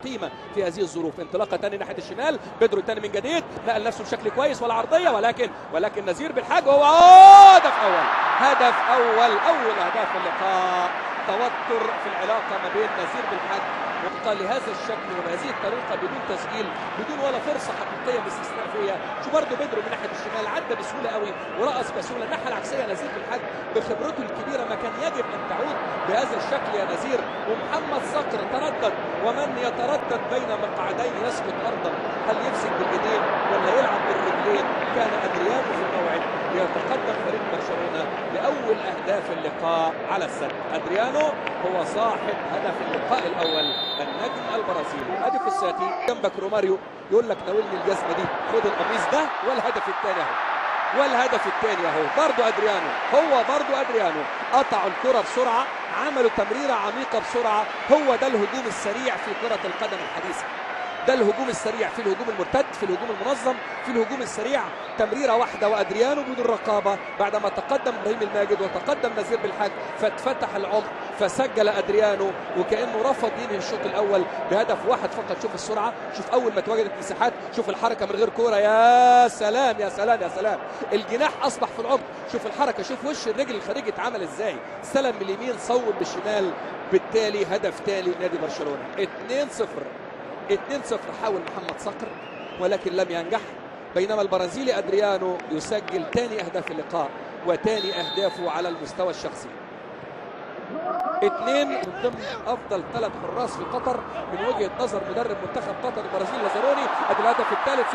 قيمة في هذه الظروف. انطلاقة تاني ناحية الشمال، بيدرو تاني من جديد، نقل نفسه بشكل كويس ولا عرضية، ولكن نزير بالحاج هو هدف أول أهداف اللقاء. توتر في العلاقة ما بين نزير بالحج وفقا لهذا الشكل وبهذه الطريقة بدون تسجيل، بدون ولا فرصة حقيقية باستثنائية. شو برضه بيدرو من ناحية الشمال عدى بسهولة قوي ورقص بسهولة. الناحية العكسية نزير بالحج بخبرته الكبيرة ما كان يجب أن تعود بهذا الشكل يا نزير. ومحمد صقر تردد، ومن يتردد بين مقعدين يسقط أرضا، هل يمسك بالإيدين ولا يلعب بالرجلين؟ كان أدريانو في الموعد ليتقدم فريق برشلونة لأول أهداف اللقاء على السد. أدريانو هو صاحب هدف اللقاء الأول، النجم البرازيلي. الهدف الساتي جنبك روماريو يقول لك ناولني الجزمة دي، خد القميص ده. والهدف الثاني اهو، والهدف الثاني اهو برضه أدريانو، هو برضه أدريانو. قطعوا الكرة بسرعة، عملوا تمريرة عميقة بسرعة. هو ده الهجوم السريع في كرة القدم الحديثة، ده الهجوم السريع، في الهجوم المرتد، في الهجوم المنظم، في الهجوم السريع. تمريره واحده وادريانو بدون رقابه بعدما تقدم ابراهيم الماجد وتقدم نزير بالحج، فاتفتح العمق فسجل ادريانو، وكانه رفض ينهي الشوط الاول بهدف واحد فقط. شوف السرعه، شوف اول ما تواجدت مساحات، شوف الحركه من غير كوره. يا سلام يا سلام يا سلام، الجناح اصبح في العمق. شوف الحركه، شوف وش الرجل الخارجي اتعمل ازاي، استلم من اليمين صوب بالشمال. بالتالي هدف تالي نادي برشلونه. 2-0 حاول محمد صقر ولكن لم ينجح، بينما البرازيلي أدريانو يسجل ثاني أهداف اللقاء وثاني أهدافه على المستوى الشخصي. 2 من ضمن أفضل 3 حراس في قطر من وجهة نظر مدرب منتخب قطر البرازيل لازاروني. ادي الهدف الثالث،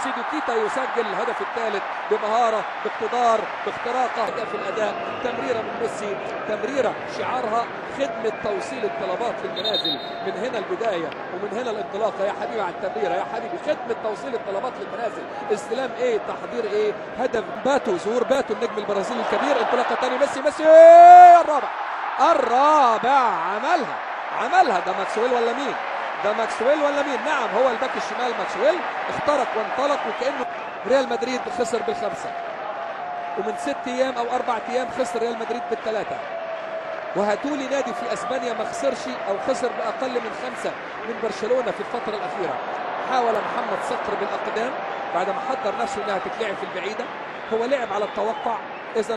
سيدو كيتا يسجل الهدف الثالث بمهارة، باقتدار، باختراقه في الأداء. تمريرة من ميسي، تمريرة شعارها خدمة توصيل الطلبات للمنازل. من هنا البداية ومن هنا الانطلاقة يا حبيبي على التمريرة يا حبيبي، خدمة توصيل الطلبات للمنازل. استلام ايه، تحضير ايه، هدف باتو، ظهور باتو النجم البرازيلي الكبير. انطلاقة ثاني ميسي الرابع عملها. ده ماكسويل ولا مين؟ نعم هو الباك الشمال ماكسويل، اخترق وانطلق وكأنه ريال مدريد خسر بالخمسة، ومن 6 أيام أو 4 أيام خسر ريال مدريد بالثلاثة. وهاتولي نادي في اسبانيا ما خسرش او خسر باقل من 5 من برشلونة في الفترة الأخيرة. حاول محمد صقر بالاقدام بعدما حضر نفسه انها تتلعب في البعيدة، هو لعب على التوقع. اذا